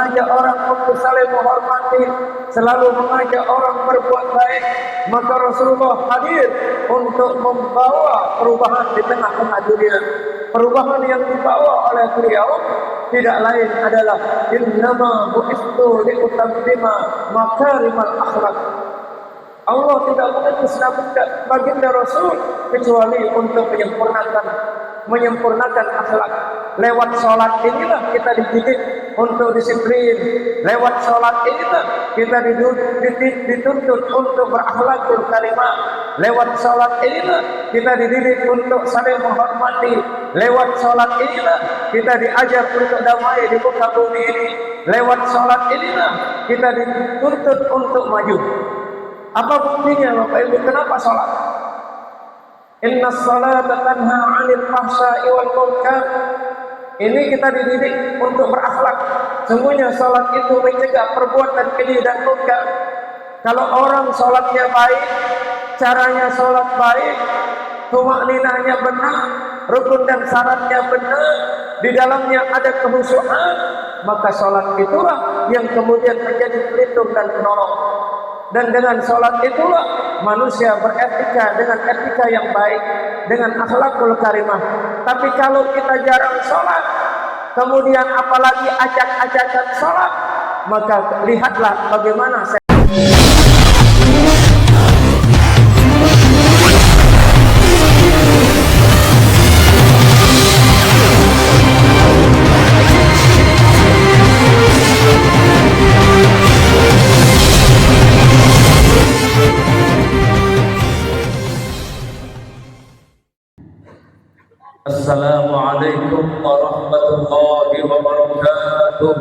mengajak orang untuk saling menghormati, selalu mengajak orang berbuat baik, maka Rasulullah hadir untuk membawa perubahan di tengah-tengah dunia. Perubahan yang dibawa oleh beliau tidak lain adalah innama bu'istu liutammima makarimal akhlak. Allah tidak mengutus baginda Rasul kecuali untuk menyempurnakan akhlak. Lewat sholat inilah kita dididik untuk disiplin. Lewat sholat inilah kita dituntut untuk berakhlakul karimah. Lewat sholat inilah kita dididik untuk saling menghormati. Lewat sholat inilah kita diajar untuk damai di muka bumi ini. Lewat sholat inilah kita dituntut untuk maju. Apa buktinya Bapak Ibu? Kenapa sholat? Inna sholata tanha 'anil fahsya'i wal munkar. Ini kita dididik untuk berakhlak. Sungguhnya sholat itu mencegah perbuatan keji dan munkar. Kalau orang sholatnya baik, caranya sholat baik, tumakninahnya benar, rukun dan syaratnya benar, di dalamnya ada khusyukan, maka sholat itulah yang kemudian menjadi pelindung dan penolong. Dan dengan sholat itulah manusia beretika dengan etika yang baik, dengan akhlakul karimah. Tapi kalau kita jarang sholat, kemudian apalagi acak-acakan sholat, maka lihatlah bagaimana Assalamualaikum warahmatullahi wabarakatuh.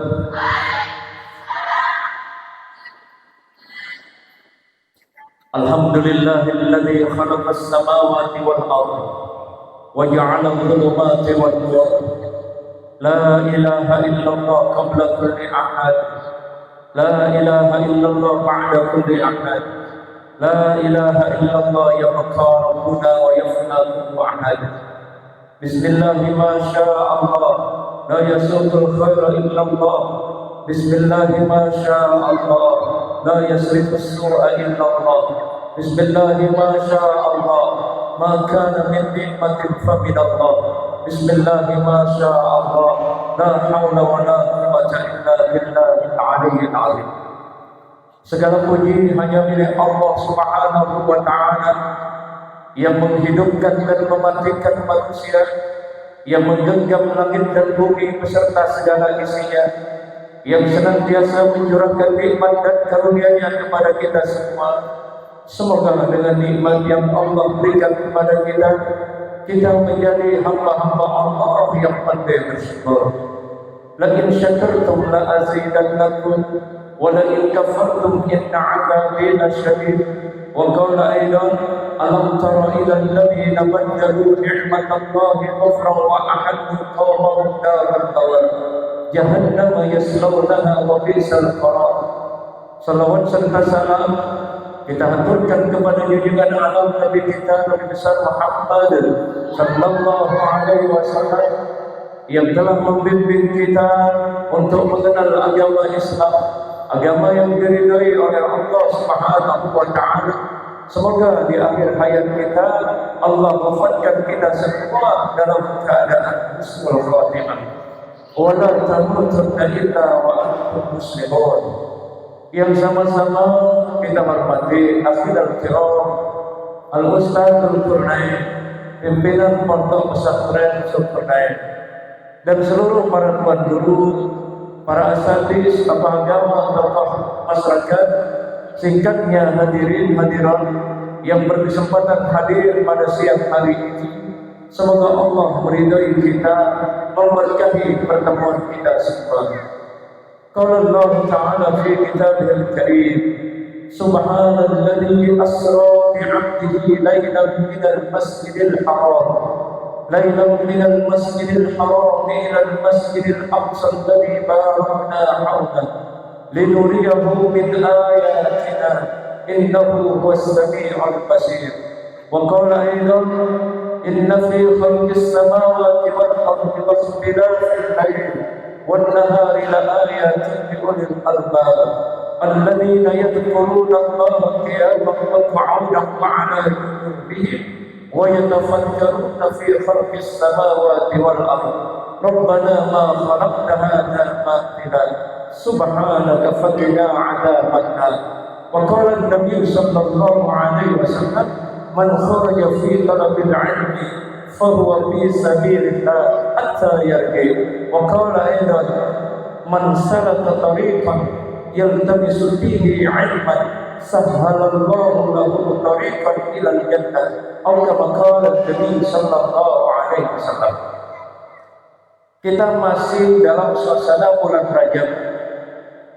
Alhamdulillahilladzi khalaqas samawati wal ardh wa ja'ala adh-dhulumati wan nur. La ilaha illallah qabla kulli ahad. La ilaha illallah ba'da kulli ahad. La ilaha illallah yabqa rabbuna wa yafna kullu ahad. Bismillah ma sya'allah la yasuqul khaira illallah. Bismillah ma sya'allah la yasrifus su'a illallah. Bismillah ma sya'allah ma kana min ni'matin fa min Allah. Bismillah ma sya'allah la hawla wa la quwwata illa billahil aliyyil azim. Segala puji hanya milik Allah Subhanahu wa ta'ala, yang menghidupkan dan mematikan manusia, yang menggenggam langit dan bumi beserta segala isinya, yang senantiasa mencurahkan nikmat dan karunia-Nya kepada kita semua. Semoga dengan nikmat yang Allah berikan kepada kita, kita menjadi hamba-hamba Allah yang pandai bersyukur. La in syakartum la azidannakum wa la in kafartum inna 'adzabi lasyadid. Wa qala aidan alam tara ila alladhina baddalu ni'matallahi kufran wa ahaddu qawmahum daral bawar jahannam yaslawnaha wa bi'sal qarar. Salawat serta salam kita haturkan kepada junjungan alam Nabi kita Nabi besar Muhammad sallallahu alaihi wasallam, yang telah membimbing kita untuk mengenal agama Islam, agama yang diridhai oleh Allah Subhanahu wa ta'ala. Semoga di akhir hayat kita Allah wafatkan kita semua dalam keadaan husnul khatimah. Wa la tamutunna illa wa antum muslimun. Yang sama-sama kita hormati akhirul kiram Al-Ustadzul Qurnain, pimpinan Pondok Pesantren Zulkarnain, dan seluruh para tuan guru, para asatidz, tokoh agama, tokoh masyarakat, singkatnya hadirin hadirat yang berkesempatan hadir pada siang hari ini. Semoga Allah meridai kita, memberkahi pertemuan kita semua. Qala Allah Ta'ala fi kitabihil karim, Subhanalladzi asra bi'abdihi laylan minal masjidil haram ليلا من المسجد الحرام إلى المسجد الأقصى الذي باركنا حوله لنريه من آياتنا إنه هو السميع البصير. وقال أيضا إن في خلق السماوات والأرض واختلاف الليل والنهار لآيات لأولي الألباب الذين يذكرون الله قياما وقعودا وعلى جنوبهم ويتفكرون في خلق السماوات والأرض ربنا ما خلقت هذا باطلا سبحانك فقنا عذاب النار. وقال النبي صلى الله عليه وسلم من خرج في طلب العلم فهو في سبيل الله حتى يرجع. وقال أيضا من سلك طريقا يلتمس فيه علما سهل الله له طريقا إلى الجنة أو كما قال النبي صلى الله عليه وسلم. Kita masih dalam suasana bulan Rajab,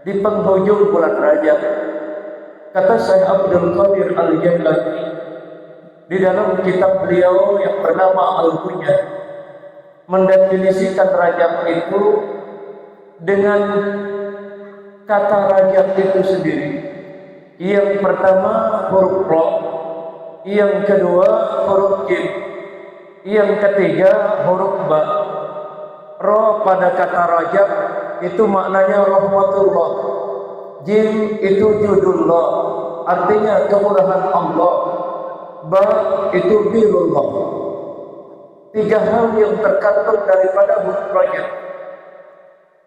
di penghujung bulan Rajab. Kata Syekh Abdul Qadir Al-Jailani di dalam kitab beliau yang bernama Al-Bunya, mendefinisikan Rajab itu dengan kata Rajab itu sendiri. Yang pertama huruf Ra, yang kedua huruf Jim, yang ketiga huruf Ba. Ra pada kata Rajab itu maknanya rahmatullah. Jim itu judullah, artinya kemurahan Allah. Ba itu birullah. Tiga hal yang terkandung daripada huruf Rajab.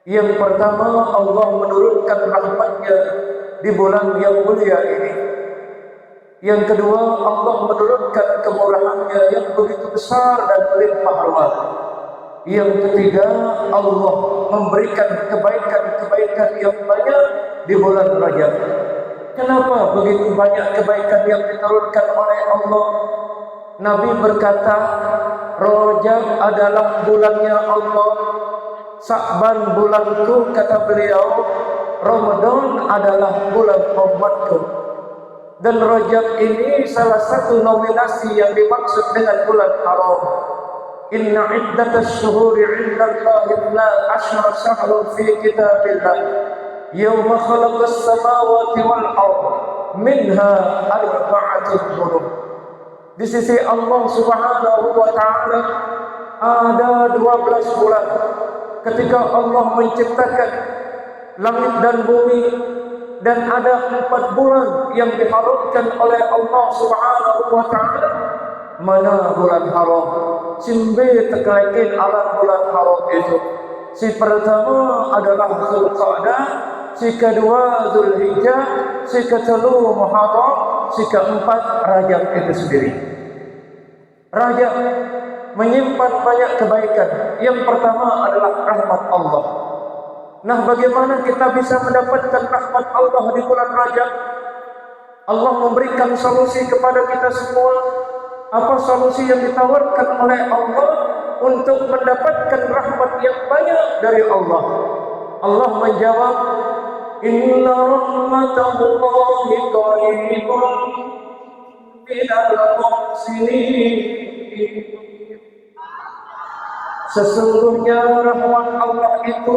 Yang pertama, Allah menurunkan rahmatnya di bulan yang mulia ini. Yang kedua, Allah menurunkan kemurahannya yang begitu besar dan melimpah ruah. Yang ketiga, Allah memberikan kebaikan-kebaikan yang banyak di bulan Rajab. Kenapa begitu banyak kebaikan yang diturunkan oleh Allah? Nabi berkata, Rajab adalah bulannya Allah, Sa'ban bulanku, kata beliau, Ramadan adalah bulan umatku. Dan Rajab ini salah satu nominasi yang dimaksud dengan bulan haram. Inna iddatas syuhuri indallahi 12 syahrun fi kitabillah yawma khalaqas samawati wal ardh minha arba'atun hurum. Di sisi Allah Subhanahu wa taala ada 12 bulan ketika Allah menciptakan langit dan bumi, dan ada 4 bulan yang diharamkan oleh Allah Subhanahu wa taala. Mana bulan haram? Simbe terkaitin alam bulan haram itu. Si pertama adalah Zulqa'dah, si kedua Zulhijjah, si ketiga Muharram, si keempat Rajab itu sendiri. Rajab menyimpan banyak kebaikan. Yang pertama adalah rahmat Allah. Nah, bagaimana kita bisa mendapatkan rahmat Allah di bulan Rajab? Allah memberikan solusi kepada kita semua. Apa solusi yang ditawarkan oleh Allah untuk mendapatkan rahmat yang banyak dari Allah? Allah menjawab, Inna rahmatallahi qaribun minal muhsinin. Sesungguhnya rahmat Allah itu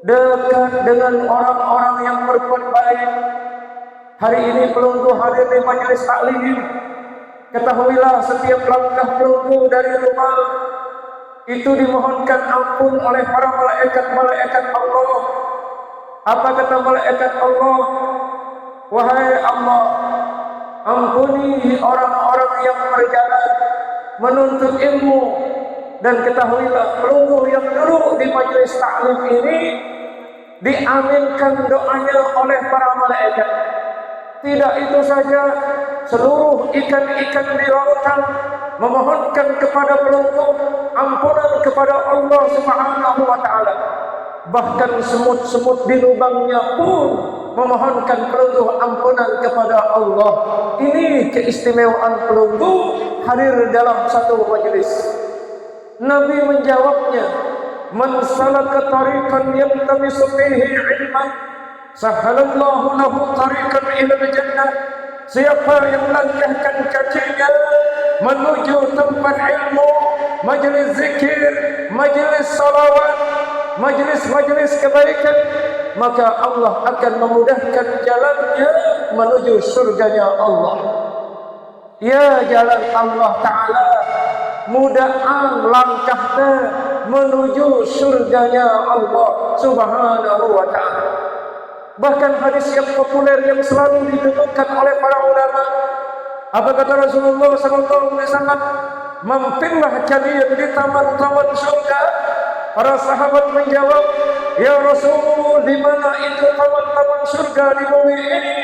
dekat dengan orang-orang yang berbuat baik. Hari ini pelunggu hadir di majelis taklim. Ketahuilah, setiap langkah pelunggu dari rumah itu dimohonkan ampun oleh para malaikat-malaikat Allah. Apa kata malaikat Allah? Wahai Allah, ampuni orang-orang yang berjalan menuntut ilmu. Dan ketahuilah, pelunggu yang duduk di majelis taklim ini diaminkan doanya oleh para malaikat. Tidak itu saja, seluruh ikan-ikan di lautan memohonkan kepada pelunggu ampunan kepada Allah Subhanahu wa taala. Bahkan semut-semut di lubangnya pun memohonkan pelunggu ampunan kepada Allah. Ini keistimewaan pelunggu hadir dalam satu majelis. Nabi menjawabnya, man salaka tariqan yaltamisu fihi ilman sahalallahu lahu tariqan ila jannah. Siapa yang melangkahkan kakinya menuju tempat ilmu, majlis zikir, majlis salawat, majlis-majlis kebaikan, maka Allah akan memudahkan jalannya menuju surganya Allah. Ya jalan Allah Ta'ala, mudah langkahnya menuju surganya Allah Subhanahu wa ta'ala. Bahkan hadis yang populer yang selalu didengungkan oleh para ulama, apa kata Rasulullah SAW? Mampirlah kalian di taman-taman surga. Para sahabat menjawab, ya Rasul, di mana itu taman-taman surga di bumi ini?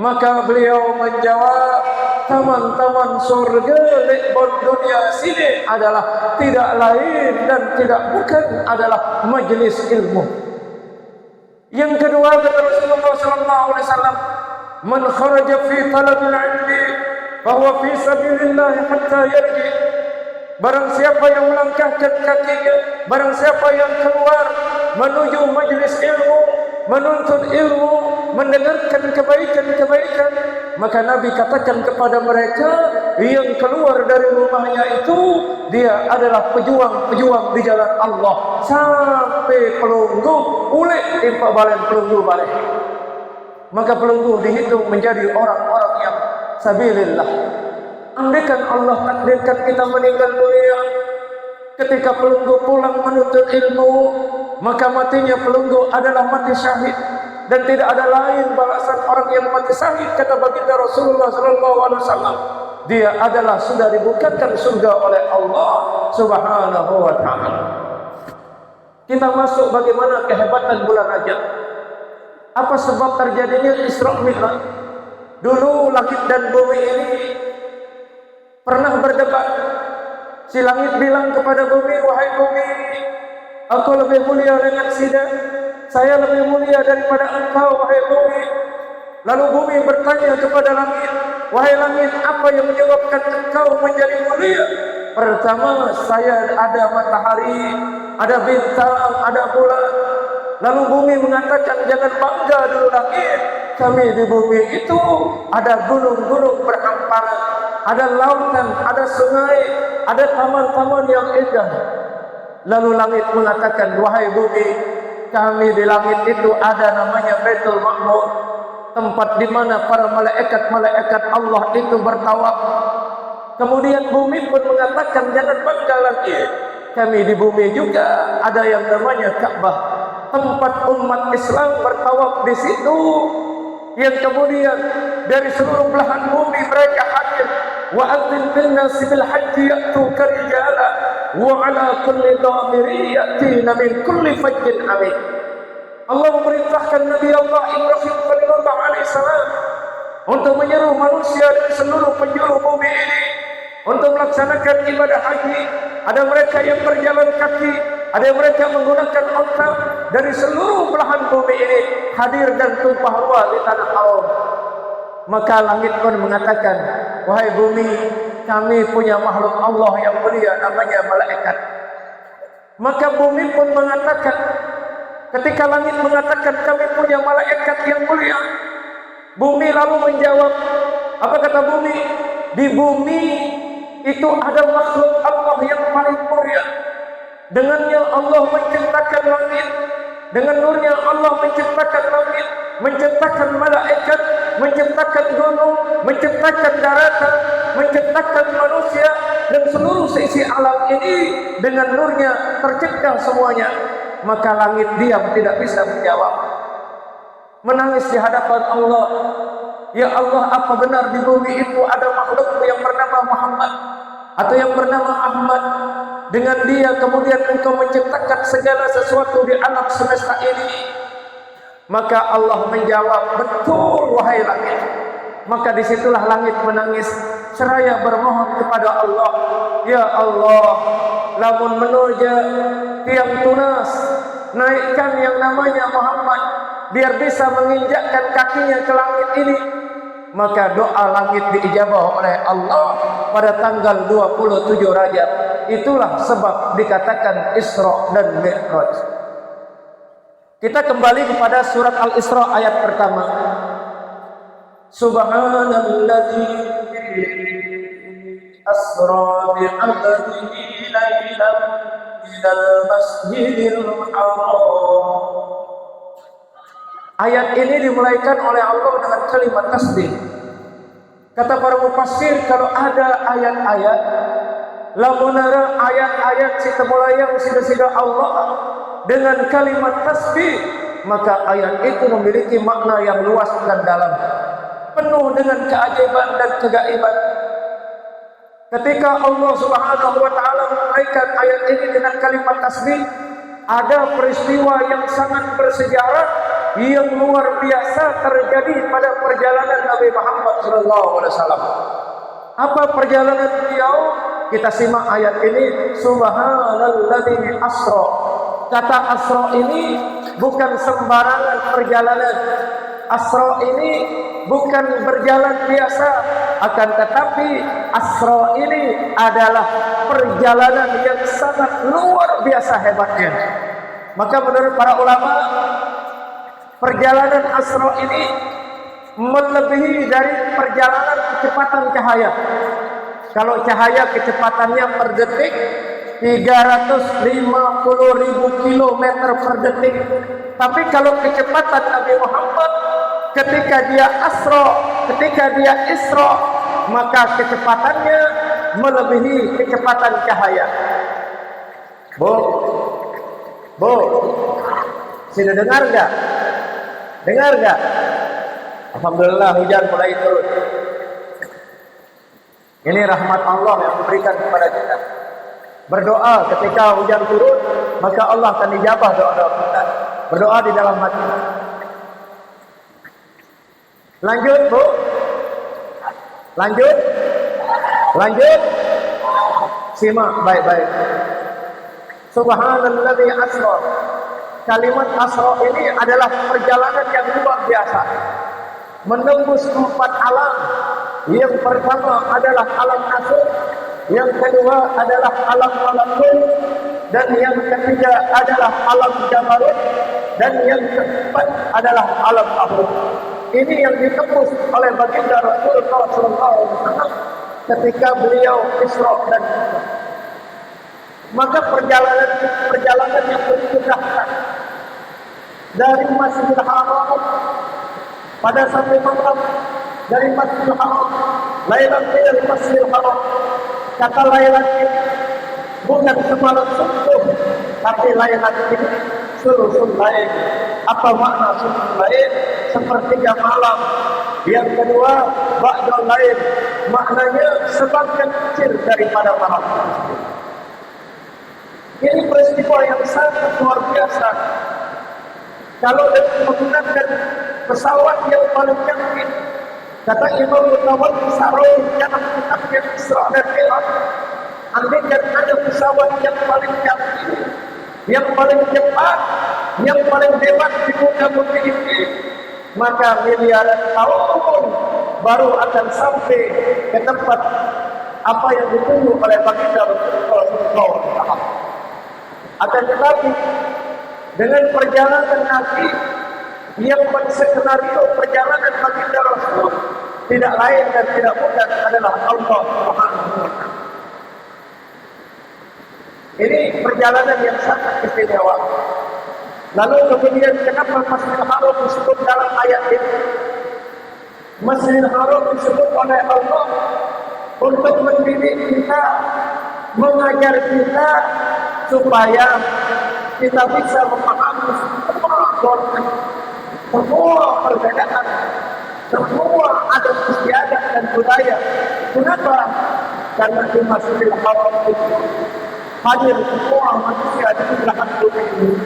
Maka beliau menjawab, taman-taman surga di dunia sini adalah tidak lain dan tidak bukan adalah majelis ilmu. Yang kedua kata Rasulullah SAW, man kharaja fi talabil ilmi bahwa fi sabilillah hatta yarji. Barang siapa yang melangkahkan kakinya, barang siapa yang keluar menuju majlis ilmu, menuntut ilmu, mendengarkan kebaikan-kebaikan, maka Nabi katakan kepada mereka yang keluar dari rumahnya itu, dia adalah pejuang-pejuang di jalan Allah sampai pelunggu ulik timpa balen pelunggu balik. Maka pelunggu dihitung menjadi orang-orang yang sabilillah. Andaikan Allah takdirkan kita meninggal dunia ketika pelunggu pulang menuntut ilmu, maka matinya pelunggu adalah mati syahid, dan tidak ada lain balasan orang yang mati syahid, kata baginda Rasulullah SAW. Dia adalah sudah dibukakan surga oleh Allah Subhanahu wa ta'ala. Kita masuk bagaimana kehebatan bulan Rajab. Apa sebab terjadinya Isra Mi'raj? Dulu langit dan bumi ini pernah berdebat. Si langit bilang kepada bumi, wahai bumi, aku lebih mulia dengan saya lebih mulia daripada engkau, wahai bumi. Lalu bumi bertanya kepada langit, wahai langit, apa yang menyebabkan engkau menjadi mulia? Pertama, saya ada matahari, ada bintang, ada bulan. Lalu bumi mengatakan, jangan bangga dulu langit, kami di bumi itu ada gunung-gunung berhamparan, ada lautan, ada sungai, ada taman-taman yang indah. Lalu langit mengatakan, wahai bumi, kami di langit itu ada namanya Baitul Ma'mur, tempat di mana para malaikat-malaikat Allah itu bertawaf. Kemudian bumi pun mengatakan, jangan bangga langit, kami di bumi juga ada yang namanya Ka'bah, tempat umat Islam bertawaf di situ. Yang kemudian dari seluruh belahan bumi mereka hadir. Wa adzin bin nasi bil haji ya'tuka rijala wa ala kulli dhamirin ya'tina min kulli fajjin amik. Allah memerintahkan Nabi Allah Ibrahim sallallahu alaihi wasallam untuk menyeru manusia dari seluruh penjuru bumi ini untuk melaksanakan ibadah haji. Ada mereka yang berjalan kaki, ada mereka menggunakan onta. Dari seluruh belahan bumi ini hadir dan tumpah ruah di tanah haram. Maka langit pun mengatakan, wahai bumi, kami punya makhluk Allah yang mulia namanya malaikat. Maka bumi pun mengatakan, ketika langit mengatakan kami punya malaikat yang mulia, bumi lalu menjawab, apa kata bumi? Di bumi itu ada makhluk Allah yang paling mulia. Dengannya Allah menciptakan langit, dengan nurnya Allah menciptakan langit, menciptakan malaikat, menciptakan gunung, menciptakan daratan, menciptakan manusia, dan seluruh sisi alam ini dengan nurnya tercipta semuanya. Maka langit diam, tidak bisa menjawab, menangis di hadapan Allah. Ya Allah, apa benar di bumi itu ada makhluk yang bernama Muhammad atau yang bernama Ahmad? Dengan dia kemudian engkau menciptakan segala sesuatu di alam semesta ini. Maka Allah menjawab, betul wahai langit. Maka disitulah langit menangis seraya bermohon kepada Allah, ya Allah, lamun menuja tiang tunas, naikkan yang namanya Muhammad biar bisa menginjakkan kakinya ke langit ini. Maka doa langit diijabah oleh Allah pada tanggal 27 Rajab. Itulah sebab dikatakan Isra dan Mi'raj. Kita kembali kepada surat Al-Isra ayat pertama. Subhanalladzi asra bi'abdihi laylan minal masjidil haram. Ayat ini dimulaikan oleh Allah dengan kalimat tasbih. Kata para mufassir, kalau ada ayat-ayat lamunara ayat-ayat sita mulayang sida-sida Allah dengan kalimat tasbih, maka ayat itu memiliki makna yang luas dan dalam, penuh dengan keajaiban dan kegaiban. Ketika Allah Subhanahu wa taala menurunkan ayat ini dengan kalimat tasbih, ada peristiwa yang sangat bersejarah yang luar biasa terjadi pada perjalanan Nabi Muhammad SAW. Apa perjalanan beliau? Kita simak ayat ini. Subhanalladzi asra. Kata asra ini bukan sembarangan perjalanan. Asra ini bukan berjalan biasa, akan tetapi asra ini adalah perjalanan yang sangat luar biasa hebatnya. Maka menurut para ulama, perjalanan asra ini melebihi dari perjalanan kecepatan cahaya. Kalau cahaya kecepatannya per detik 350.000 km per detik. Tapi kalau kecepatan Nabi Muhammad ketika dia asra, ketika dia isra, maka kecepatannya melebihi kecepatan cahaya. Bu, sudah dengar enggak? Dengar enggak? Alhamdulillah hujan mulai turun. Ini rahmat Allah yang diberikan kepada kita. Berdoa ketika hujan turun, maka Allah akan dijabah doa-doa kita. Berdoa di dalam hati. Lanjut, Bu. Lanjut. Simak baik-baik. Subhanalladzi asra. Kalimat asra ini adalah perjalanan yang luar biasa, menembus 4 alam. Yang pertama adalah alam nafsu, yang kedua adalah alam malakut, dan yang ketiga adalah alam jabarut, dan yang keempat adalah alam akhir. Ini yang ditembus oleh baginda Rasulullah SAW ketika beliau Isra dan Mi'raj. Maka perjalanan yang begitu dahsyat dari Masjidil Haram pada sampai malam, dari Masjidil Haram, Lailan dari Masjidil Haram. Kata Lailan ini bukan semalam suntuk, tapi Lailan ini sulusul lain. Apa makna sulusul lain? Sepertiga malam. Yang kedua, ba'dal lain, maknanya sebagian kecil daripada malam. Ini peristiwa yang sangat luar biasa. Kalau menggunakan pesawat yang paling canggih, kata Imam Nawawi Saroi dalam kitabnya Isra dan Mi'raj, andaikan ada pesawat yang paling canggih, yang paling cepat, yang paling hebat di muka bumi ini, maka miliaran tahun baru akan sampai ke tempat apa yang ditunggu oleh baginda Rasulullah. Akan tetapi dengan perjalanan Nabi yang menskenario perjalanan baginda Rasul, tidak lain dan tidak bukan adalah Allah Subhanahu wa taala. Ini perjalanan yang sangat istimewa. Lalu kemudian kenapa Masjidil Haram disebut dalam ayat ini? Masjidil Haram disebut oleh Allah untuk mendidik kita, mengajar kita supaya kita bisa memahami semua perbedaan, semua adat istiadat dan budaya. Kenapa? Karena di Masjidil Haram itu hadir semua manusia di belahan bumi ini.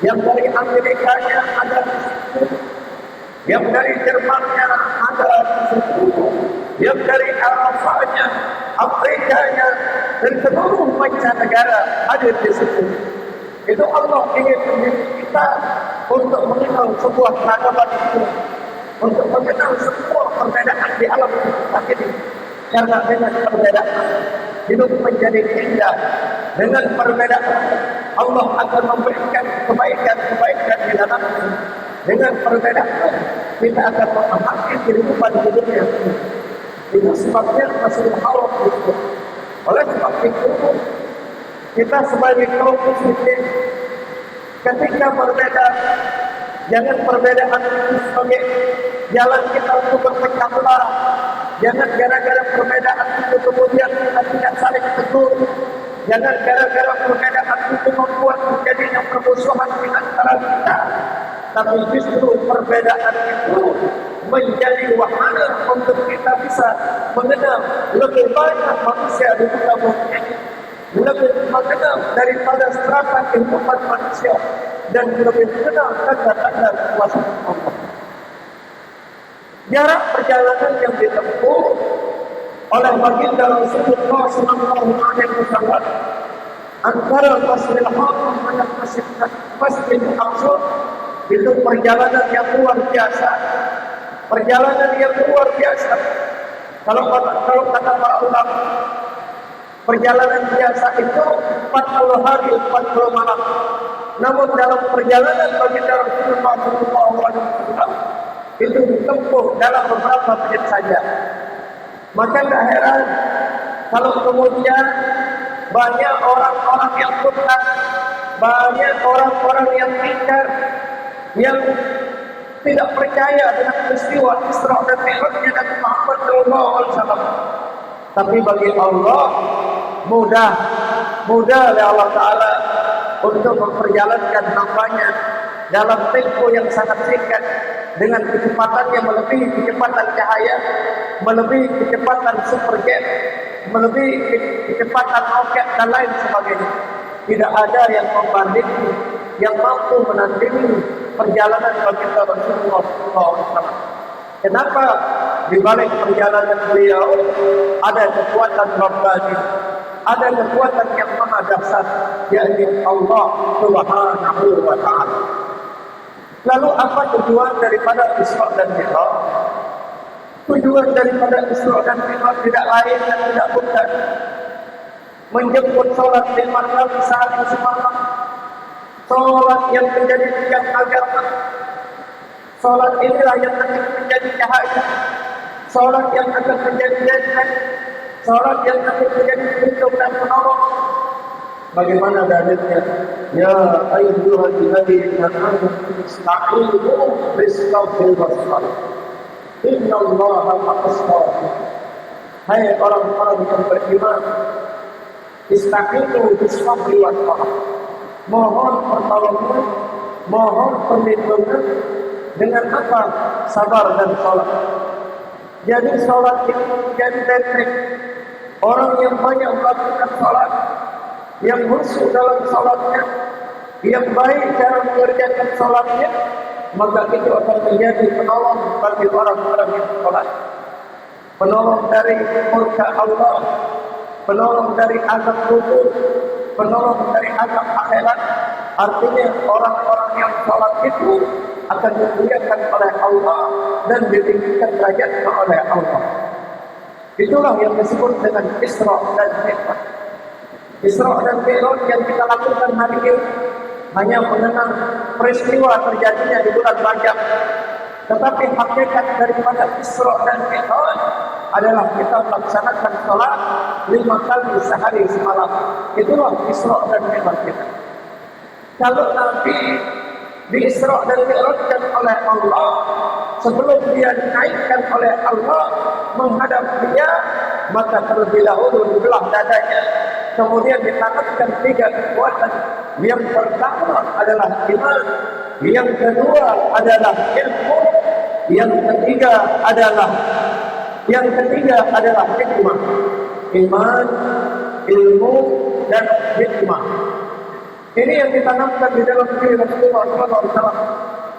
Yang dari Amerikanya ada di situ, yang dari Jermannya ada di situ, yang dari Arafahnya, Afrikanya, dan seluruh mancanegara hadir di situ. Itu Allah ingin mendidik kita untuk mengenal sebuah peradaban itu, untuk mengenal semua perbedaan di alam kita ini. Karena dengan perbedaan hidup menjadi indah. Dengan perbedaan Allah akan memberikan kebaikan-kebaikan di dalamnya. Dengan perbedaan kita akan memahami kehidupan hidupnya. Itu sebabnya Masjidil Haram itu. Oleh sebab itu kita sebagai kaum muslimin ketika berbeda, jangan perbedaan itu sebagai jalan kita untuk berpecah belah. Jangan gara-gara perbedaan itu kemudian kita tidak saling tegur. Jangan gara-gara perbedaan itu membuat terjadinya permusuhan di antara kita. Tapi justru perbedaan itu menjadi wahana untuk kita bisa mengenal lebih banyak manusia di muka bumi ini, lebih mengenal daripada strata kehidupan manusia, dan lebih mengenal tanda-tanda kuasa Allah. Jarak perjalanan yang ditempuh oleh baginda Rasulullah SAW antara Masjidil Haram dan Masjidil Aqsa itu perjalanan yang luar biasa. Perjalanan yang luar biasa. Kalau kata para ulama, perjalanan biasa itu 40 hari 40 malam. Namun dalam perjalanan baginda Rasulullah SAW itu ditempuh dalam beberapa menit saja. Maka tak heran kalau kemudian banyak orang-orang yang buta, banyak orang-orang yang ingkar, yang tidak percaya dengan peristiwa Isra dan Mi'rajnya Nabi Muhammad SAW. Tapi bagi Allah mudah oleh Allah Ta'ala untuk memperjalankan hambanya dalam tempo yang sangat singkat, dengan kecepatan yang melebihi kecepatan cahaya, melebihi kecepatan superjet, melebihi kecepatan roket dan lain sebagainya. Tidak ada yang membandingi, yang mampu menandingi perjalanan baginda Rasulullah SAW. Kenapa? Di balik perjalanan beliau ada kekuatan Rabbani, ada kekuatan yang maha dahsyat, yakni Allah Subhanahu wa Ta'ala. Lalu apa tujuan daripada Isra dan Mi'raj? Tujuan daripada Isra dan Mi'raj tidak lain dan tidak bukan menjemput solat 5 kali sehari semalam, solat yang menjadi tiang agama. Solat inilah yang akan menjadi cahaya, solat yang akan menjadi jalan, solat yang akan menjadi pelindung dan penolong. Bagaimana dalilnya? Ya ayyuhalladzina amanu ista'inu bis-sabri was-salah. Innallaha ma'as-sabirin. Hai orang-orang yang beriman, ista'inu bis-sabri was-salah. Mohon pertolongan, mohon perlindungan dengan apa? Sabar dan salat. Jadi salat yang menjadi teknik. Orang yang banyak melakukan salat, yang khusyuk dalam salatnya, yang baik cara mengerjakan salatnya, maka itu akan menjadi penolong bagi orang-orang yang salat. Penolong dari murka Allah, penolong dari azab kubur, penolong dari azab akhirat. Artinya orang-orang yang salat itu akan dimuliakan oleh Allah dan ditinggikan derajatnya oleh Allah. Itulah yang disebut dengan Isra dan Mi'raj. Isra dan Mi'raj yang kita lakukan hari ini hanya mengenang peristiwa terjadinya di bulan Rajab. Tetapi hakikat daripada Isra dan Mi'raj adalah kita melaksanakan salat 5 kali sehari semalam. Itulah Isra dan Mi'raj kita. Kalau Nabi di Isra dan Mi'rajkan oleh Allah, sebelum dia dinaikkan oleh Allah menghadap dia, maka terlebih dahulu dibelah dadanya, kemudian ditanamkan 3 kekuatan. Yang pertama adalah iman, yang kedua adalah ilmu, yang ketiga adalah hikmah. Iman, ilmu, dan hikmah. Ini yang ditanamkan di dalam diri Rasulullah SAW.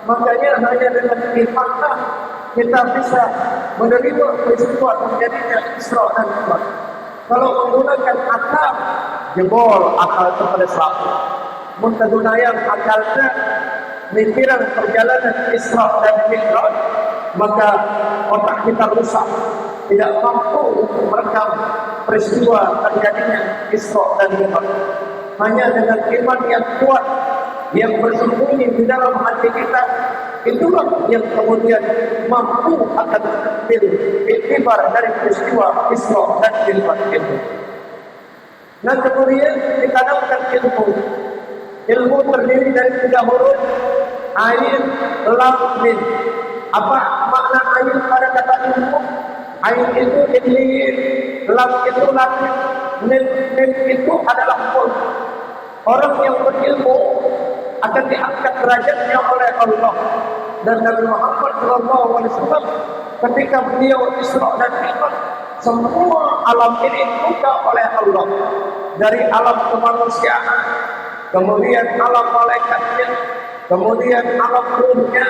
Makanya hanya dengan imanlah kita bisa menerima peristiwa terjadinya Isra dan Mi'raj. Kalau menggunakan akal, jebol akal kepada selalu. Menggunakan akalnya, mikiran perjalanan Isra dan Mi'raj, maka otak kita rusak, tidak mampu untuk merekam peristiwa terjadinya Isra dan Mi'raj. Hanya dengan iman yang kuat, yang bersembunyi di dalam hati kita, itulah yang kemudian mampu akan mengambil iktibar dari peristiwa Isra dan Mi'raj itu. Dan kemudian ditanamkan ilmu. Ilmu terdiri dari 3 huruf: ain, lam, mim. Apa makna ain pada kata ilmu? Ain itu ilin, lam itu langit, nim itu adalah pun. Orang yang berilmu akan diangkat derajatnya oleh Allah. Dan Nabi Muhammad SAW ketika beliau Isra dan Mi'raj, semua alam ini dibuka oleh Allah. Dari alam kemanusiaan, kemudian alam malaikatnya, kemudian alam ruhnya,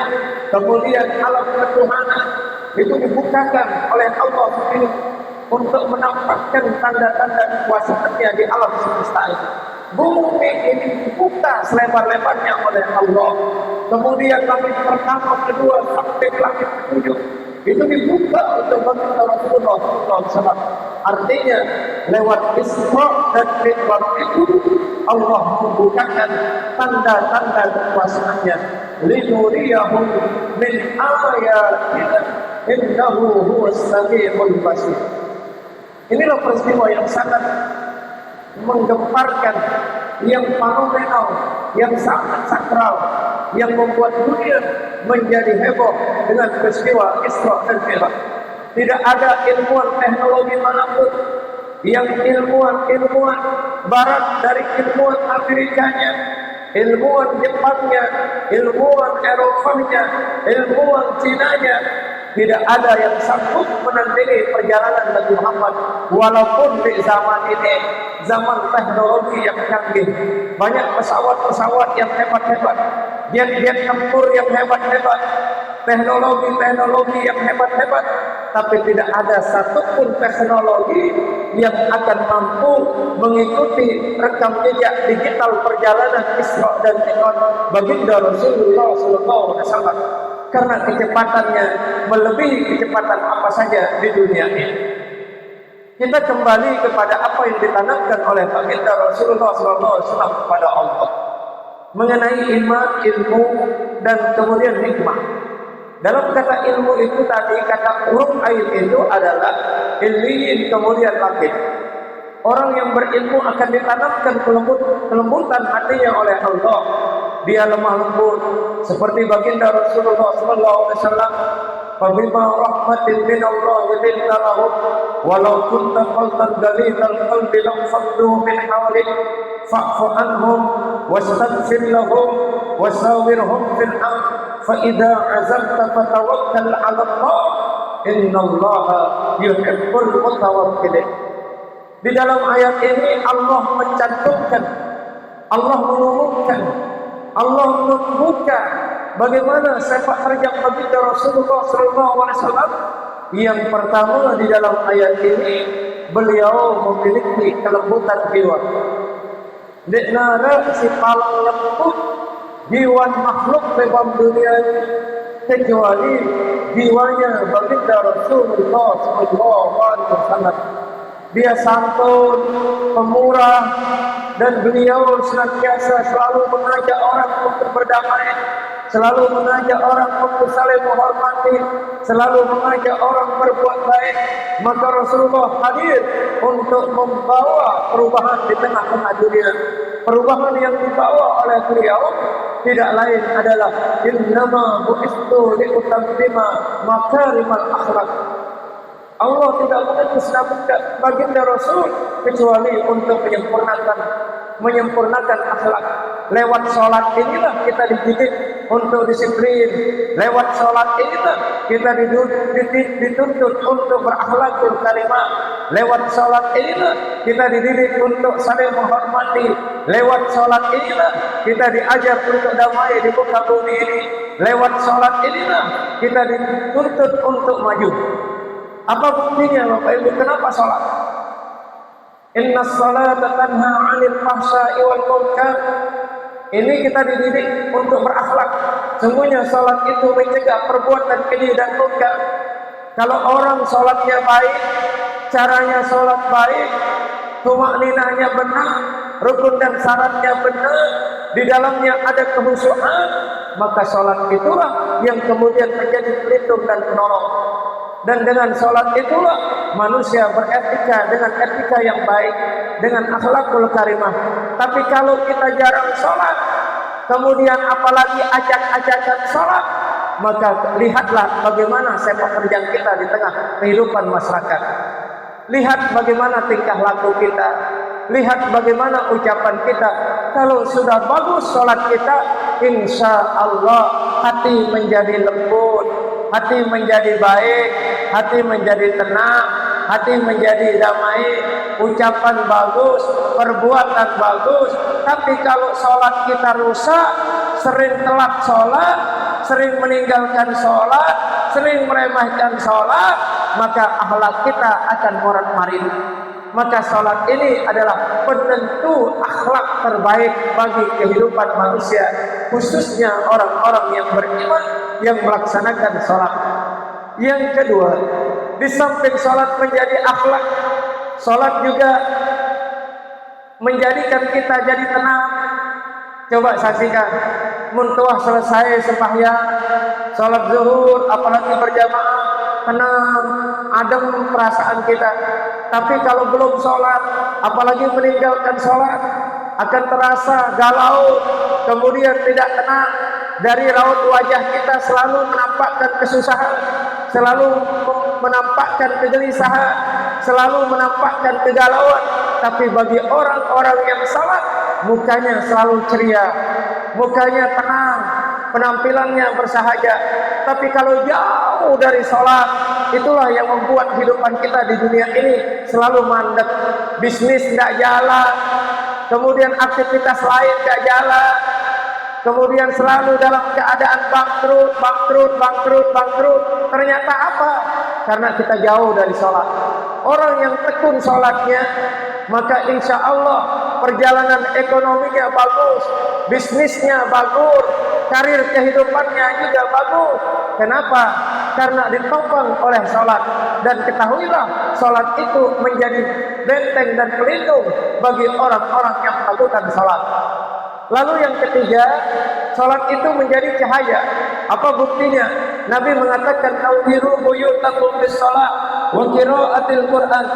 kemudian alam ketuhanan, itu dibukakan oleh Allah ini untuk menampakkan tanda-tanda kekuasaannya di alam semesta ini. Bumi ini dibuka selebar-lebarnya oleh Allah. Kemudian langit pertama, kedua, sampai langit ketujuh itu dibuka untuk baginda Rasulullah SAW. Artinya lewat Isra dan Mi'raj itu Allah membukakan tanda-tanda kekuasaannya. Linuriyahu min ayatina innahu huwas samiul basir. Inilah peristiwa yang sangat menggemparkan, yang fenomenal, yang sangat sakral, yang membuat dunia menjadi heboh dengan peristiwa Isra dan Mi'raj. Tidak ada ilmuwan teknologi manapun yang ilmuwan barat dari ilmuwan Amerikanya, ilmuwan Jepangnya, ilmuwan Eropanya, ilmuwan Cinanya, tidak ada yang sanggup menandingi perjalanan Nabi Muhammad. Walaupun di zaman ini, zaman teknologi yang canggih, banyak pesawat-pesawat yang hebat-hebat, jet-jet tempur yang hebat-hebat, teknologi yang hebat-hebat, tapi tidak ada satupun teknologi yang akan mampu mengikuti rekam jejak digital perjalanan Isra dan Mi'raj baginda Rasulullah SAW, karena kecepatannya melebihi kecepatan apa saja di dunia ini. Kita kembali kepada apa yang ditanamkan oleh baginda Rasulullah SAW kepada Allah mengenai iman, ilmu, dan kemudian hikmah. Dalam kata ilmu itu tadi, kata huruf ain itu adalah ilmiyin, kemudian lakit. Orang yang berilmu akan ditanamkan kelembutan hatinya oleh Allah. Dia lemah lembut seperti baginda Rasulullah SAW. Fabima rahmatin min Allah linta lahum walau kunta qalban ghalidhal qalbi lam faddu min hawlik fa'fu anhum wastaghfir lahum wasawirhum fil amr fa idza azamta fatawakkal 'ala Allah innallaha yuhibbul mutawakkilin. Di dalam ayat ini Allah mencantumkan, Allah mengumumkan, Allah membuka bagaimana sepak terjang baginda Rasulullah SAW. Yang pertama, di dalam ayat ini beliau memiliki kelembutan jiwa. Deknara si paling lembut jiwa makhluk dalam dunia ini kecuali jiwanya baginda Rasulullah SAW. Dia santun, pemurah, dan beliau senantiasa selalu mengajak orang untuk berdamai, selalu mengajak orang untuk saling menghormati, selalu mengajak orang berbuat baik. Maka Rasulullah hadir untuk membawa perubahan di tengah-tengah dunia. Perubahan yang dibawa oleh beliau tidak lain adalah innama bu'istu liutammima makarimal akhlak. Allah tidak mengutus baginda Rasul kecuali untuk menyempurnakan akhlak. Lewat sholat inilah kita dididik untuk disiplin. Lewat sholat inilah kita dituntut untuk berakhlakul karimah. Lewat sholat inilah kita dididik untuk saling menghormati. Lewat sholat inilah kita diajar untuk damai di muka bumi ini. Lewat sholat inilah kita dituntut untuk maju. Apa buktinya Bapak Ibu? Kenapa sholat? Inna sholata tanha 'anil fahsya'i wal munkar. Ini kita dididik untuk berakhlak. Sungguhnya sholat itu mencegah perbuatan keji dan munkar. Kalau orang sholatnya baik, caranya sholat baik, tumakninahnya benar, rukun dan syaratnya benar, di dalamnya ada khusyukan, maka sholat itulah yang kemudian menjadi pelindung dan penolong. Dan dengan sholat itulah manusia beretika dengan etika yang baik, dengan akhlakul karimah. Tapi kalau kita jarang sholat, kemudian apalagi ajak-ajakan sholat, maka lihatlah bagaimana sepak terjang kita di tengah kehidupan masyarakat. Lihat bagaimana tingkah laku kita, lihat bagaimana ucapan kita. Kalau sudah bagus sholat kita, insya Allah hati menjadi lembut, hati menjadi baik, hati menjadi tenang, hati menjadi damai, ucapan bagus, perbuatan bagus. Tapi kalau sholat kita rusak, sering telat sholat, sering meninggalkan sholat, sering meremehkan sholat, maka akhlak kita akan morat-marit. Maka sholat ini adalah penentu akhlak terbaik bagi kehidupan manusia, khususnya orang-orang yang beriman yang melaksanakan sholat. Yang kedua, di samping sholat menjadi akhlak, sholat juga menjadikan kita jadi tenang. Coba saksikan, muntuah selesai sembahyang, sholat zuhur, apalagi berjamaah, tenang, adem perasaan kita. Tapi kalau belum sholat, apalagi meninggalkan sholat, akan terasa galau, kemudian tidak tenang. Dari raut wajah kita selalu menampakkan kesusahan, selalu menampakkan kegelisahan, selalu menampakkan kegalauan. Tapi bagi orang-orang yang salat, mukanya selalu ceria, mukanya tenang, penampilannya bersahaja. Tapi kalau jauh dari sholat, itulah yang membuat kehidupan kita di dunia ini selalu mandek. Bisnis tidak jalan, kemudian aktivitas lain tidak jalan, kemudian selalu dalam keadaan bangkrut. Ternyata apa? Karena kita jauh dari sholat. Orang yang tekun sholatnya, maka insya Allah perjalanan ekonominya bagus, bisnisnya bagus, karir kehidupannya juga bagus. Kenapa? Karena ditopang oleh sholat. Dan ketahuilah, sholat itu menjadi benteng dan pelindung bagi orang-orang yang melakukan sholat. Lalu yang ketiga, sholat itu menjadi cahaya. Apa buktinya? Nabi mengatakan, "Nawwiru buyutakum bis-shalah wa qiraatil Qur'an."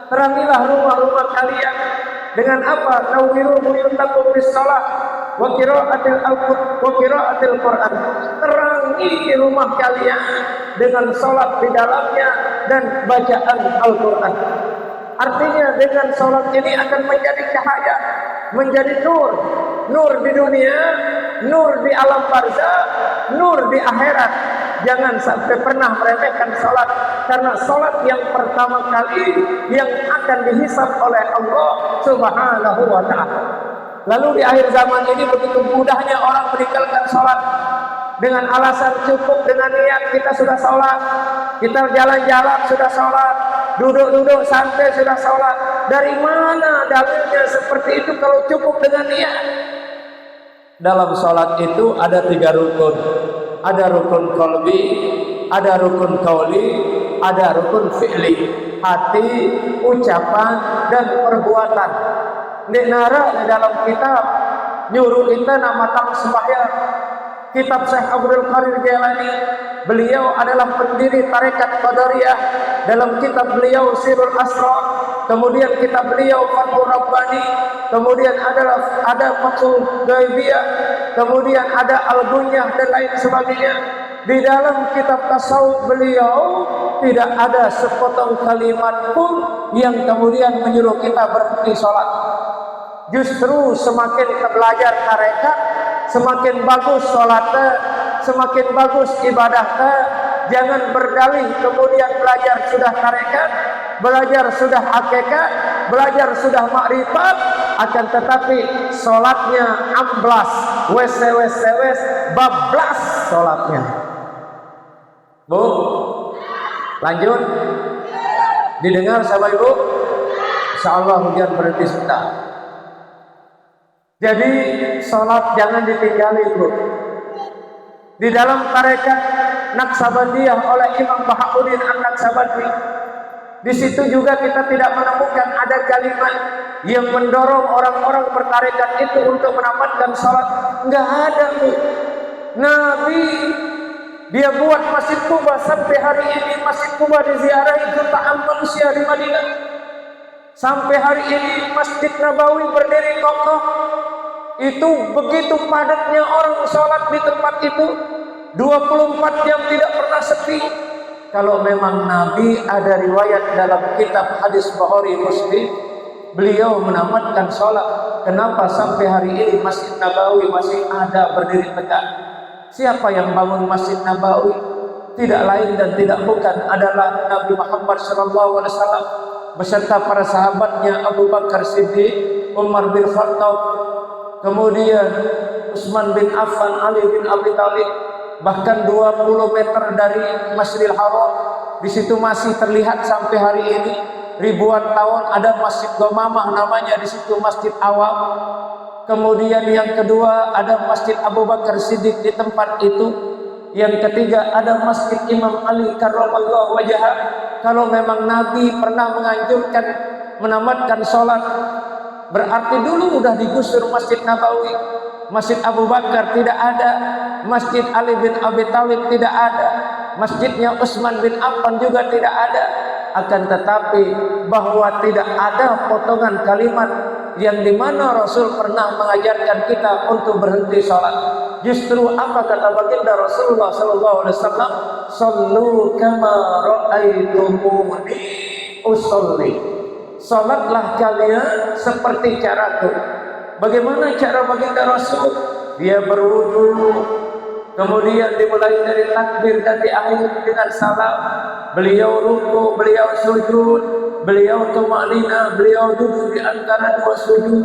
Terangilah rumah-rumah kalian dengan apa? Nawwiru buyutakum bis-shalah wa qiraatil Qur'an. Terangi rumah kalian dengan sholat di dalamnya dan bacaan Al-Qur'an. Artinya dengan sholat ini akan menjadi cahaya, menjadi nur. Nur di dunia, nur di alam barzakh, nur di akhirat. Jangan sampai pernah meremehkan sholat, karena sholat yang pertama kali yang akan dihisab oleh Allah Subhanahu wa ta'ala. Lalu di akhir zaman ini begitu mudahnya orang meninggalkan sholat dengan alasan cukup dengan niat kita sudah sholat, kita jalan-jalan sudah sholat, duduk-duduk santai sudah sholat. Dari mana dalilnya seperti itu kalau cukup dengan niat? Dalam sholat itu ada 3 rukun. Ada rukun qalbi, ada rukun qauli, ada rukun fi'li. Hati, ucapan, dan perbuatan. Di dalam kitab nyuruh kita nama tang sembahyang. Kitab Syekh Abdul Qadir Jailani, beliau adalah pendiri tarekat Qadariyah. Dalam kitab beliau Sirrul Asrar, kemudian kitab beliau Fathur Rabbani, kemudian ada Fathul Ghaibiyah, kemudian ada Al-Bunyah dan lain sebagainya. Di dalam kitab tasawuf beliau tidak ada sepotong kalimat pun yang kemudian menyuruh kita berhenti sholat. Justru semakin kita belajar tarekat, semakin bagus sholatnya, semakin bagus ibadahnya. Jangan berdalih kemudian belajar sudah tarekat, belajar sudah hakikat, belajar sudah makrifat, akan tetapi sholatnya amblas, wes bablas sholatnya. Bu, lanjut. Didengar sama ibu? Insyaallah hujan berhenti sebentar. Jadi sholat jangan ditinggali, Bu. Di dalam tarekat Naqsabandiyah oleh Imam Bahauddin An-Naqsabandi, di situ juga kita tidak menemukan ada kalimat yang mendorong orang-orang bertarekat itu untuk menamatkan sholat. Enggak ada, Bu. Nabi dia buat Masjid Quba sampai hari ini. Masjid Quba diziarahi jutaan manusia di Madinah. Sampai hari ini Masjid Nabawi berdiri kokoh. Itu begitu padatnya orang sholat di tempat itu. 24 jam tidak pernah sepi. Kalau memang Nabi, ada riwayat dalam kitab hadis Bukhari Muslim, beliau menamatkan sholat. Kenapa sampai hari ini Masjid Nabawi masih ada berdiri tegak? Siapa yang bangun Masjid Nabawi? Tidak lain dan tidak bukan adalah Nabi Muhammad SAW beserta para sahabatnya, Abu Bakar Siddiq, Umar bin Khattab, kemudian Utsman bin Affan, Ali bin Abi Thalib. Bahkan 20 meter dari Masjidil Haram, di situ masih terlihat sampai hari ini. Ribuan tahun ada Masjid Ghamamah namanya, di situ Masjid Awam. Kemudian yang kedua ada Masjid Abu Bakar Siddiq di tempat itu. Yang ketiga ada Masjid Imam Ali karramallahu wajhah. Kalau memang Nabi pernah menganjurkan menamatkan sholat, berarti dulu udah digusur Masjid Nabawi. Masjid Abu Bakar tidak ada, Masjid Ali bin Abi Thalib tidak ada, masjidnya Utsman bin Affan juga tidak ada. Akan tetapi bahwa tidak ada potongan kalimat yang dimana Rasul pernah mengajarkan kita untuk berhenti sholat. Justru apa kata baginda Rasulullah SAW? Sallu kama ra'aitumuni usolli. Sholatlah kalian seperti caraku. Bagaimana cara baginda Rasul? Dia berwudu, kemudian dimulai dari takbir dan diakhiri dengan salam. Beliau ruku, beliau sujud, beliau tumaknina, beliau duduk di antara dua sujud,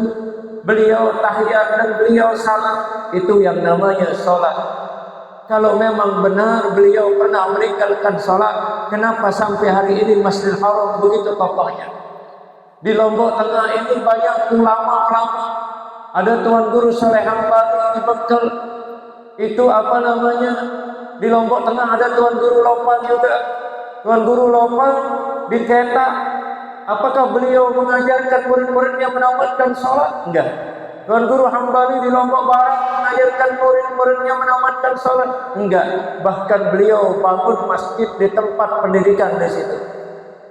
beliau tahiyat dan beliau salam. Itu yang namanya sholat. Kalau memang benar beliau pernah meninggalkan sholat, kenapa sampai hari ini Masjidil Haram begitu kokohnya? Di Lombok Tengah ini banyak ulama-ulama. Ada Tuan Guru Saleh Hambali di Bekel. Itu apa namanya? Di Lombok Tengah ada Tuan Guru Lopan juga. Tuan Guru Lopan di Ketak. Apakah beliau mengajarkan murid-muridnya menamatkan sholat? Enggak. Tuan Guru Hambali di Lombok Barat mengajarkan murid-muridnya menamatkan sholat? Enggak. Bahkan beliau bangun masjid di tempat pendidikan di situ.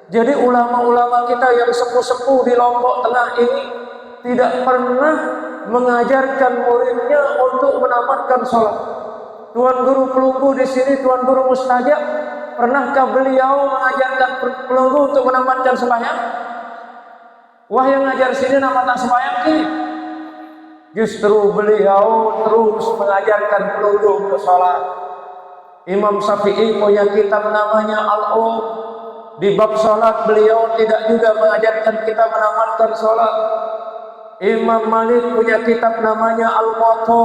Jadi ulama-ulama kita yang sepuh-sepuh di Lombok Tengah ini tidak pernah mengajarkan muridnya untuk menamatkan sholat. Tuan Guru Pelunggu di sini, Tuan Guru Mustajab, pernahkah beliau mengajarkan Pelunggu untuk menamatkan sembahyang? Wah, yang ngajar sini namatkan sembahyang ki. Justru beliau terus mengajarkan Pelunggu untuk sholat. Imam Syafi'i punya kitab namanya Al-Um. Di bab sholat beliau tidak juga mengajarkan kita menamatkan sholat. Imam Malik punya kitab namanya Al-Muwatta.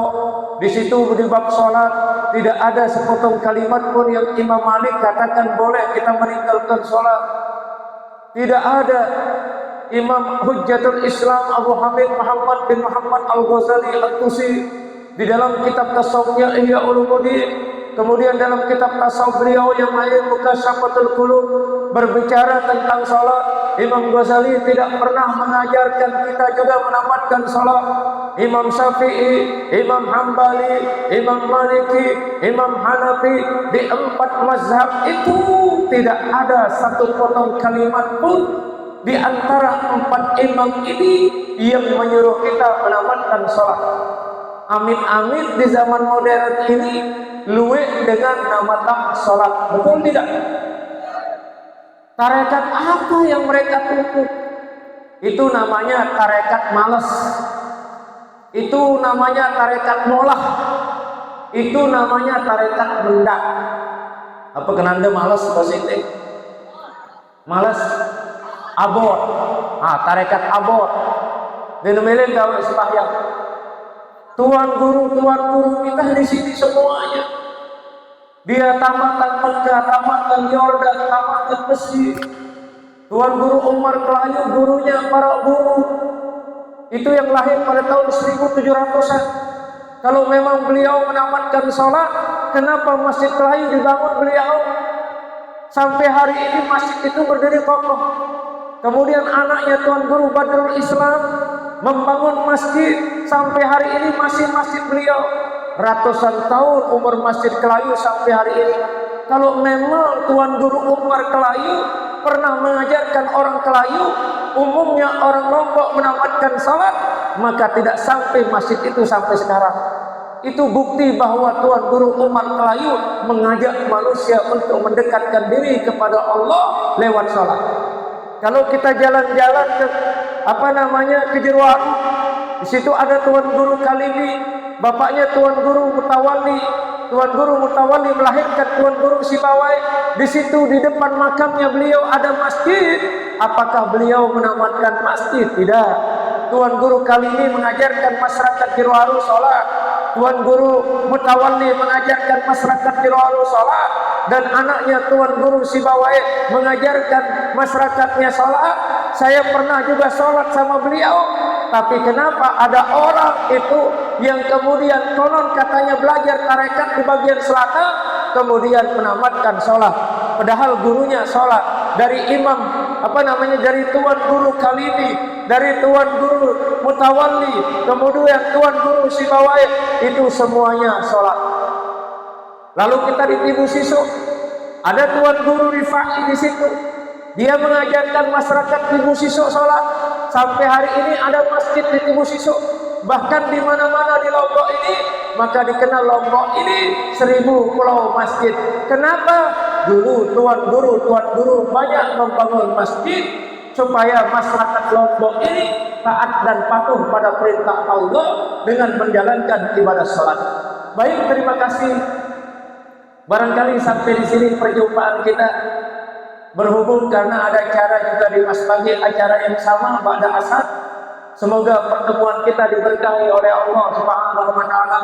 Di situ di bab sholat tidak ada sepotong kalimat pun yang Imam Malik katakan boleh kita meninggalkan sholat. Tidak ada. Imam Hujjatul Islam Abu Hamid Muhammad bin Muhammad Al-Ghazali Al-Tusi di dalam kitab tasawufnya Ihya Ulumuddin, kemudian dalam kitab tasawuf beliau yang lain Mukasyafatul Qulub berbicara tentang salat. Imam Ghazali tidak pernah mengajarkan kita juga menamatkan salat. Imam Syafi'i, Imam Hambali, Imam Maliki, Imam Hanafi, di 4 mazhab itu tidak ada satu potong kalimat pun di antara 4 imam ini yang menyuruh kita menamatkan salat. Amit-amit di zaman modern ini luwih dengan namatkan salat. Betul tidak? Tarekat apa yang mereka tuntut? Itu namanya tarekat malas. Itu namanya tarekat molah. Itu namanya tarekat mendak. Apa kenanda malas bahasa ini? Malas abot. Tarekat abot. Dinomelin gawe sembahyang. Tuan guru kita di sini semuanya. Dia tamatan Mekah, tamatan Yordan, tamatan Mesir. Tuan Guru Umar Kelayu, gurunya para guru. Itu yang lahir pada tahun 1700-an. Kalau memang beliau menamatkan sholat, kenapa Masjid Kelayu dibangun beliau? Sampai hari ini masjid itu berdiri kokoh. Kemudian anaknya Tuan Guru Badrul Islam membangun masjid. Sampai hari ini masih masjid beliau. Ratusan tahun umur Masjid Kelayu sampai hari ini. Kalau memang Tuan Guru Umar Kelayu pernah mengajarkan orang Kelayu, umumnya orang Lombok menamatkan salat, maka tidak sampai masjid itu sampai sekarang. Itu bukti bahwa Tuan Guru Umar Kelayu mengajak manusia untuk mendekatkan diri kepada Allah lewat sholat. Kalau kita jalan-jalan ke ke Jeruaru, di situ ada Tuan Guru Kalimi, bapaknya Tuan Guru Mutawalli. Tuan Guru Mutawalli melahirkan Tuan Guru Sibawai. Di situ di depan makamnya beliau ada masjid. Apakah beliau menamatkan masjid? Tidak. Tuan Guru Kalimi mengajarkan masyarakat Jeruaru sholat. Tuan Guru Mutawalli mengajarkan masyarakat Jeruaru sholat, dan anaknya Tuan Guru Sibawai mengajarkan masyarakatnya sholat. Saya pernah juga sholat sama beliau, tapi kenapa ada orang itu yang kemudian konon katanya belajar tarekat di bagian selatan, kemudian menamatkan sholat, padahal gurunya sholat. Dari imam dari Tuan Guru Kalimi, dari Tuan Guru Mutawalli, kemudian Tuan Guru Sibawai, itu semuanya sholat. Lalu kita di Tibu Siso, ada Tuan Guru Rifai di situ. Dia mengajarkan masyarakat Tibu Siso sholat. Sampai hari ini ada masjid di Tibu Siso. Bahkan di mana-mana di Lombok ini, maka dikenal Lombok ini 1000 pulau masjid. Kenapa? Dulu Tuan Guru banyak membangun masjid supaya masyarakat Lombok ini taat dan patuh pada perintah Allah dengan menjalankan ibadah sholat. Baik, terima kasih. Barangkali sampai di sini perjumpaan kita. Berhubung karena ada acara juga di Masbagi, acara yang sama ba'da asar. Semoga pertemuan kita diberkahi oleh Allah Subhanahu wa taala,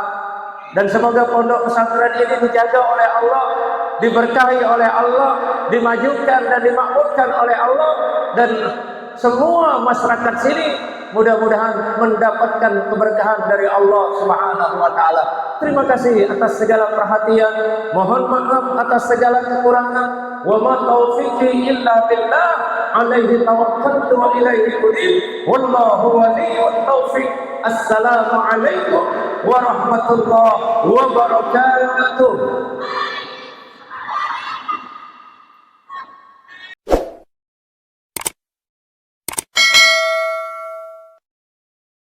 dan semoga pondok pesantren ini dijaga oleh Allah, diberkahi oleh Allah, dimajukan dan dimakmurkan oleh Allah, dan semua masyarakat sini mudah-mudahan mendapatkan keberkahan dari Allah Subhanahu wa taala. Terima kasih atas segala perhatian. Mohon maaf atas segala kekurangan. Wa ma taufiqi illa billah. Alaihi tawakkaltu wa ilaihi unib. Wallahu waliyyut taufiq. Assalamu alaikum warahmatullahi wabarakatuh.